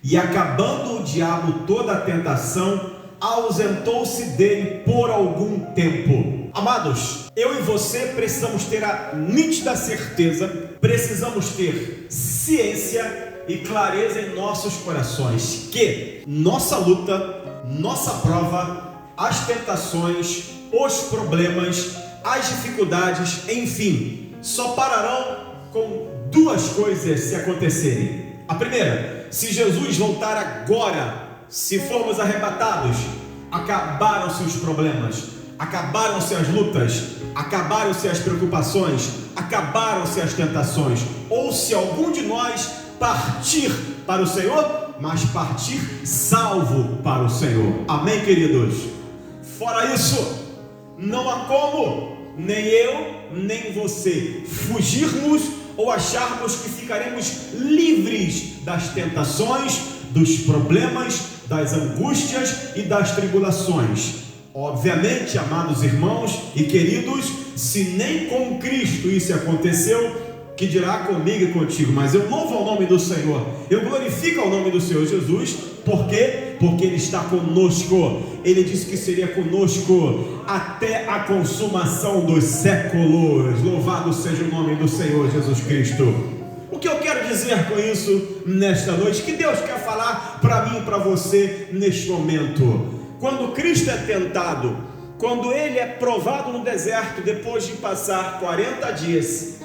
E acabando o diabo toda a tentação, ausentou-se dele por algum tempo. Amados, eu e você precisamos ter a nítida certeza, precisamos ter ciência e clareza em nossos corações que nossa luta, nossa prova, as tentações, os problemas, as dificuldades, enfim, só pararão com duas coisas se acontecerem. A primeira, se Jesus voltar agora, se formos arrebatados, acabaram-se os problemas, acabaram-se as lutas, acabaram-se as preocupações, acabaram-se as tentações. Ou se algum de nós partir para o Senhor, mas partir salvo para o Senhor. Amém, queridos? Fora isso, não há como, nem eu, nem você, fugirmos ou acharmos que ficaremos livres das tentações, dos problemas, das angústias e das tribulações. Obviamente, amados irmãos e queridos, se nem com Cristo isso aconteceu, que dirá comigo e contigo? Mas eu louvo ao nome do Senhor, eu glorifico ao nome do Senhor Jesus. Por quê? Porque Ele está conosco. Ele disse que seria conosco até a consumação dos séculos. Louvado seja o nome do Senhor Jesus Cristo. O que eu quero dizer com isso nesta noite? Que Deus quer falar para mim e para você neste momento. Quando Cristo é tentado, quando Ele é provado no deserto, depois de passar 40 dias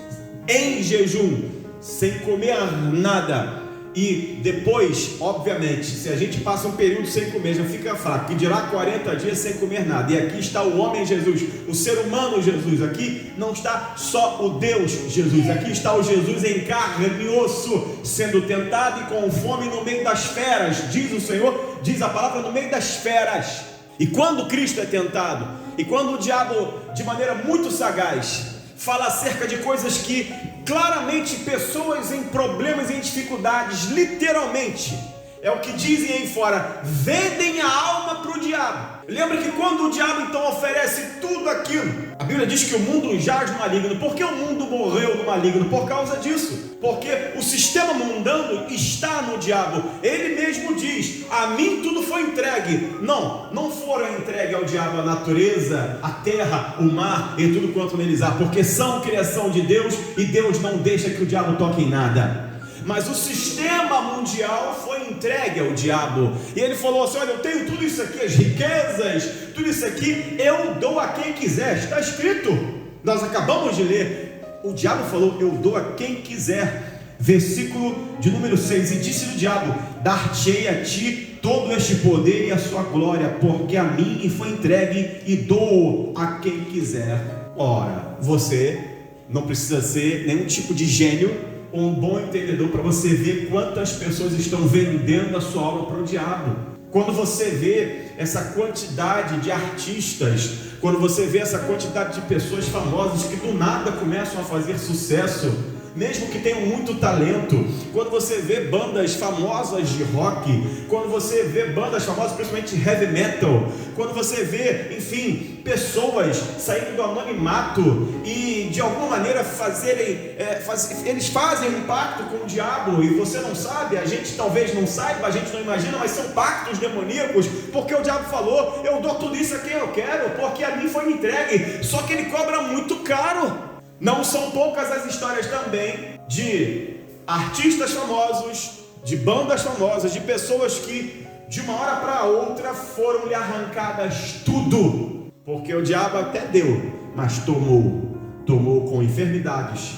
em jejum, sem comer nada, e depois, obviamente, se a gente passa um período sem comer, já fica fraco, que dirá 40 dias sem comer nada. E aqui está o homem Jesus, o ser humano Jesus. Aqui não está só o Deus Jesus, aqui está o Jesus em carne e osso, sendo tentado e com fome no meio das feras, diz o Senhor, diz a palavra, no meio das feras. E quando Cristo é tentado, e quando o diabo, de maneira muito sagaz, fala acerca de coisas que claramente pessoas em problemas e em dificuldades, literalmente, é o que dizem aí fora, vendem a alma para o diabo. Lembra que quando o diabo então oferece tudo aquilo, a Bíblia diz que o mundo jaz no maligno. Por que o mundo morreu no maligno? Por causa disso, porque o sistema mundano está no diabo. Ele mesmo diz, a mim tudo foi entregue. Não foram entregue ao diabo a natureza, a terra, o mar e tudo quanto neles há, porque são criação de Deus e Deus não deixa que o diabo toque em nada. Mas o sistema mundial foi entregue ao diabo. E ele falou assim, olha, eu tenho tudo isso aqui, as riquezas, tudo isso aqui, eu dou a quem quiser. Está escrito, nós acabamos de ler. O diabo falou, eu dou a quem quiser. Versículo de número 6. E disse o diabo, dar-te-ei a ti todo este poder e a sua glória, porque a mim foi entregue e dou a quem quiser. Ora, você não precisa ser nenhum tipo de gênio, um bom entendedor, para você ver quantas pessoas estão vendendo a sua alma para o diabo. Quando você vê essa quantidade de artistas, quando você vê essa quantidade de pessoas famosas que do nada começam a fazer sucesso, mesmo que tenham muito talento, quando você vê bandas famosas de rock, quando você vê bandas famosas principalmente de heavy metal, quando você vê, enfim, pessoas saindo do anonimato e de alguma maneira eles fazem um pacto com o diabo, e você não sabe, a gente talvez não saiba, a gente não imagina, mas são pactos demoníacos, porque o diabo falou, eu dou tudo isso a quem eu quero, porque a mim foi entregue, só que ele cobra muito caro. Não são poucas as histórias também de artistas famosos, de bandas famosas, de pessoas que de uma hora para outra foram-lhe arrancadas tudo, porque o diabo até deu, mas tomou com enfermidades,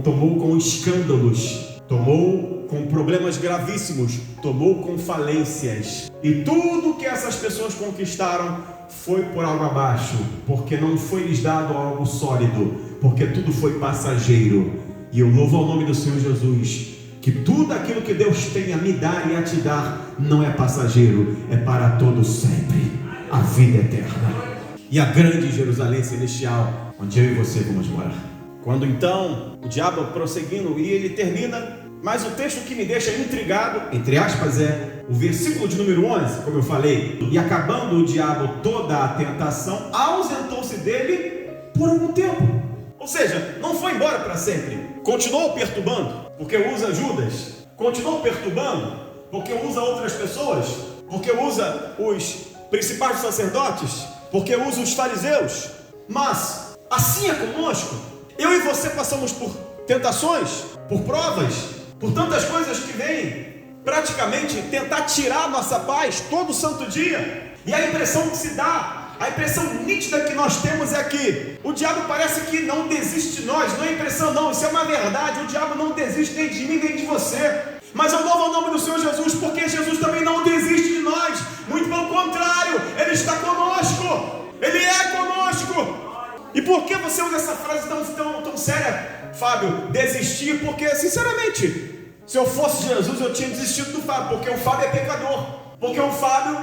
tomou com escândalos, tomou com problemas gravíssimos, tomou com falências, e tudo que essas pessoas conquistaram foi por água abaixo, porque não foi lhes dado algo sólido, porque tudo foi passageiro. E eu louvo ao nome do Senhor Jesus, que tudo aquilo que Deus tem a me dar e a te dar não é passageiro, é para todo sempre, a vida eterna e a grande Jerusalém celestial, onde eu e você vamos morar. Quando então o diabo prosseguindo, e ele termina, mas o texto que me deixa intrigado, entre aspas, é o versículo de número 11, como eu falei, e acabando o diabo toda a tentação, ausentou-se dele por algum tempo. Ou seja, não foi embora para sempre, continuou perturbando, porque usa Judas, continuou perturbando, porque usa outras pessoas, porque usa os principais sacerdotes, porque usa os fariseus. Mas assim é conosco. Eu e você passamos por tentações, por provas, por tantas coisas que vêm praticamente tentar tirar a nossa paz todo santo dia. E a impressão que se dá, a impressão nítida que nós temos é que o diabo parece que não desiste de nós. Não é impressão não, isso é uma verdade. O diabo não desiste nem de mim nem de você. Mas eu louvo o nome do Senhor Jesus, porque Jesus também não desiste de nós. Muito pelo contrário, Ele está conosco. Ele é conosco. E por que você usa essa frase tão séria, Fábio? Desistir, porque sinceramente, se eu fosse Jesus, eu tinha desistido do Fábio, porque o Fábio é pecador, porque o Fábio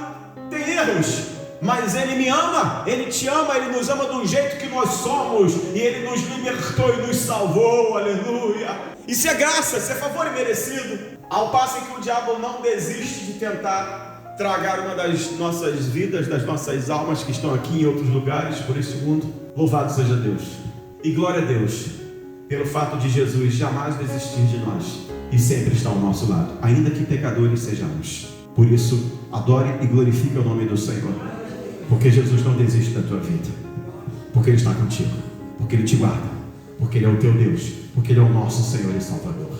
tem erros, mas Ele me ama, Ele te ama, Ele nos ama do jeito que nós somos, e Ele nos libertou e nos salvou, aleluia. Isso é graça, isso é favor imerecido. Ao passo em que o diabo não desiste de tentar tragar uma das nossas vidas, das nossas almas que estão aqui em outros lugares por esse mundo. Louvado seja Deus, e glória a Deus pelo fato de Jesus jamais desistir de nós e sempre estar ao nosso lado, ainda que pecadores sejamos. Por isso, adore e glorifique o nome do Senhor, porque Jesus não desiste da tua vida, porque Ele está contigo, porque Ele te guarda, porque Ele é o teu Deus, porque Ele é o nosso Senhor e Salvador.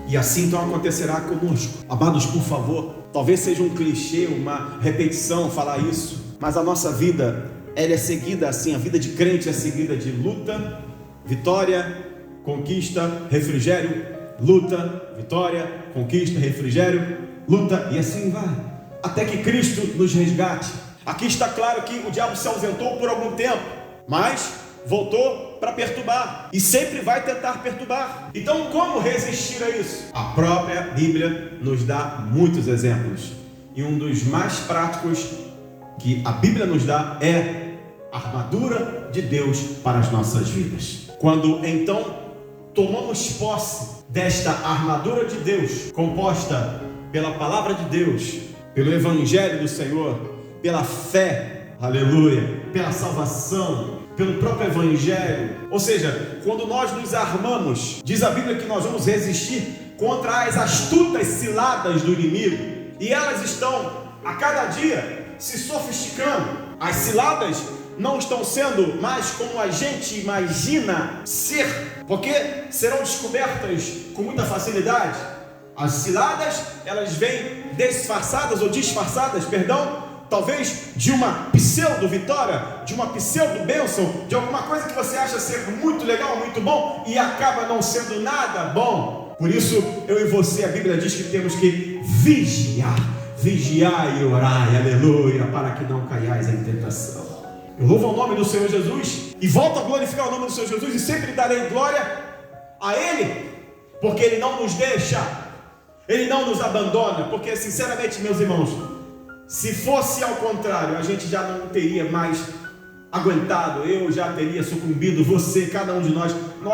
E assim então acontecerá conosco. Amados, por favor, talvez seja um clichê, uma repetição falar isso, mas a nossa vida, ela é seguida assim, a vida de crente é seguida de luta, vitória, conquista, refrigério, luta, vitória, conquista, refrigério, luta, e assim vai, até que Cristo nos resgate. Aqui está claro que o diabo se ausentou por algum tempo, mas voltou para perturbar, e sempre vai tentar perturbar. Então como resistir a isso? A própria Bíblia nos dá muitos exemplos, e um dos mais práticos que a Bíblia nos dá é a armadura de Deus para as nossas vidas. Quando então tomamos posse desta armadura de Deus, composta pela palavra de Deus, pelo Evangelho do Senhor, pela fé, aleluia, pela salvação, pelo próprio Evangelho, ou seja, quando nós nos armamos, diz a Bíblia que nós vamos resistir contra as astutas ciladas do inimigo, e elas estão a cada dia se sofisticando. As ciladas não estão sendo mais como a gente imagina ser, porque serão descobertas com muita facilidade. As ciladas, elas vêm disfarçadas, talvez de uma pseudo-vitória, de uma pseudo-bênção, de alguma coisa que você acha ser muito legal, muito bom, e acaba não sendo nada bom. Por isso, eu e você, a Bíblia diz que temos que vigiar e orar, aleluia, para que não caiais em tentação. Eu louvo o nome do Senhor Jesus e volto a glorificar o nome do Senhor Jesus e sempre darei glória a Ele, porque Ele não nos deixa, Ele não nos abandona, porque sinceramente, meus irmãos, se fosse ao contrário, a gente já não teria mais aguentado, eu já teria sucumbido, você, cada um de nós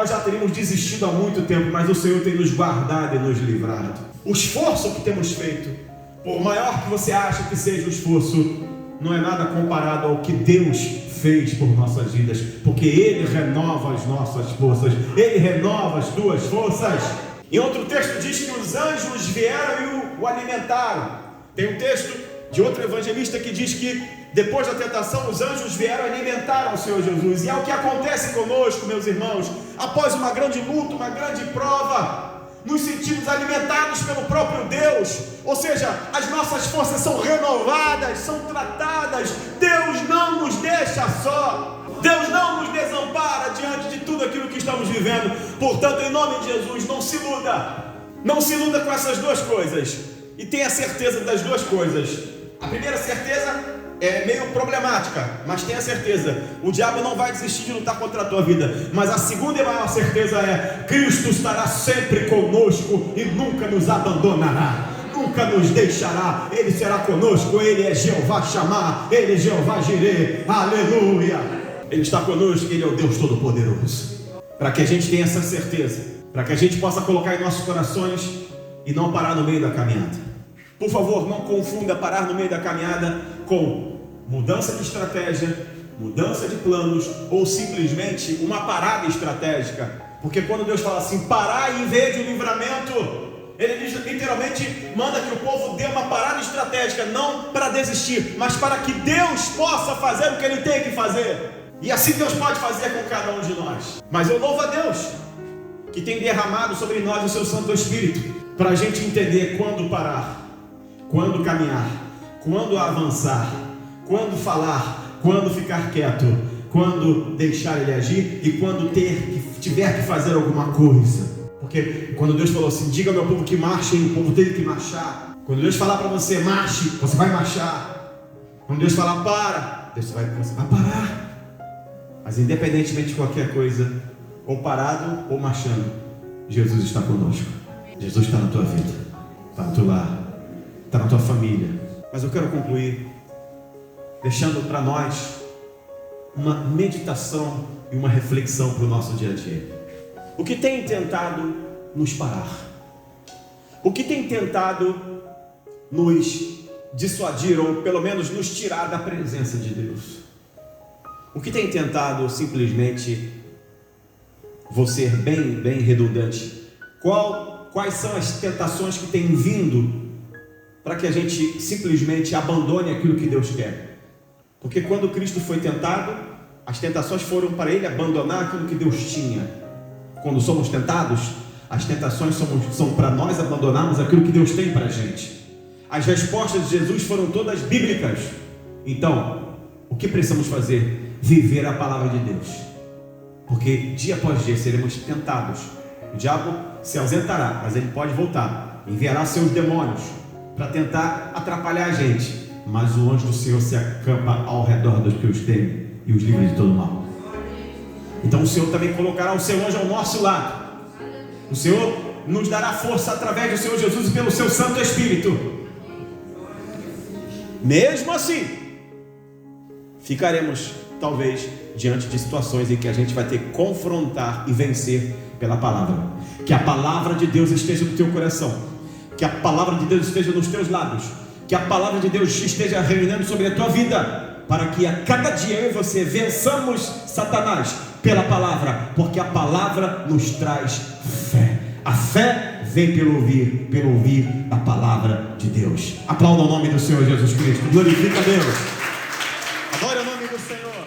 já teríamos desistido há muito tempo, mas o Senhor tem nos guardado e nos livrado. O esforço que temos feito, por maior que você ache que seja o esforço, não é nada comparado ao que Deus fez por nossas vidas, porque Ele renova as nossas forças, Ele renova as tuas forças. Em outro texto diz que os anjos vieram e o alimentaram. Tem um texto de outro evangelista que diz que depois da tentação os anjos vieram e alimentaram o Senhor Jesus. E é o que acontece conosco, meus irmãos, após uma grande luta, uma grande prova, nos sentimos alimentados pelo próprio Deus, ou seja, as nossas forças são renovadas, são tratadas. Deus não nos deixa só, Deus não nos desampara diante de tudo aquilo que estamos vivendo. Portanto, em nome de Jesus, não se iluda com essas duas coisas, e tenha certeza das duas coisas. A primeira certeza é meio problemática, mas tenha certeza, o diabo não vai desistir de lutar contra a tua vida. Mas a segunda e maior certeza é: Cristo estará sempre conosco e nunca nos abandonará, nunca nos deixará. Ele será conosco, Ele é Jeová Shammah, Ele é Jeová Jireh, aleluia. Ele está conosco, Ele é o Deus Todo-Poderoso. Para que a gente tenha essa certeza, para que a gente possa colocar em nossos corações e não parar no meio da caminhada. Por favor, não confunda parar no meio da caminhada com mudança de estratégia, mudança de planos ou simplesmente uma parada estratégica. Porque quando Deus fala assim, parar em vez de livramento, Ele diz, literalmente manda que o povo dê uma parada estratégica, não para desistir, mas para que Deus possa fazer o que Ele tem que fazer. E assim Deus pode fazer com cada um de nós. Mas eu louvo a Deus que tem derramado sobre nós o seu Santo Espírito, para a gente entender quando parar, quando caminhar, quando avançar, quando falar, quando ficar quieto, quando deixar Ele agir e quando tiver que fazer alguma coisa. Porque quando Deus falou assim, diga ao meu povo que marchem, o povo teve que marchar. Quando Deus falar para você, marche, você vai marchar. Quando Deus falar, para, você vai parar. Mas independentemente de qualquer coisa, ou parado ou marchando, Jesus está conosco. Jesus está na tua vida, está no teu lar, está na tua família. Mas eu quero concluir deixando para nós uma meditação e uma reflexão para o nosso dia a dia. O que tem tentado nos parar? O que tem tentado nos dissuadir, ou pelo menos nos tirar da presença de Deus? O que tem tentado simplesmente, vou ser bem redundante, quais são as tentações que têm vindo para que a gente simplesmente abandone aquilo que Deus quer? Porque quando Cristo foi tentado, as tentações foram para Ele abandonar aquilo que Deus tinha. Quando somos tentados, as tentações são para nós abandonarmos aquilo que Deus tem para a gente. As respostas de Jesus foram todas bíblicas. Então, o que precisamos fazer? Viver a palavra de Deus. Porque dia após dia seremos tentados. O diabo se ausentará, mas ele pode voltar. Enviará seus demônios para tentar atrapalhar a gente. Mas o anjo do Senhor se acampa ao redor dos que os temem e os livra de todo mal. Então o Senhor também colocará o seu anjo ao nosso lado. O Senhor nos dará força através do Senhor Jesus e pelo seu Santo Espírito. Mesmo assim, ficaremos talvez diante de situações em que a gente vai ter que confrontar e vencer pela palavra. Que a palavra de Deus esteja no teu coração, que a palavra de Deus esteja nos teus lábios, que a palavra de Deus esteja reinando sobre a tua vida, para que a cada dia eu e você vençamos Satanás pela palavra, porque a palavra nos traz fé. A fé vem pelo ouvir a palavra de Deus. Aplauda o nome do Senhor Jesus Cristo, glorifica a Deus, adore o nome do Senhor.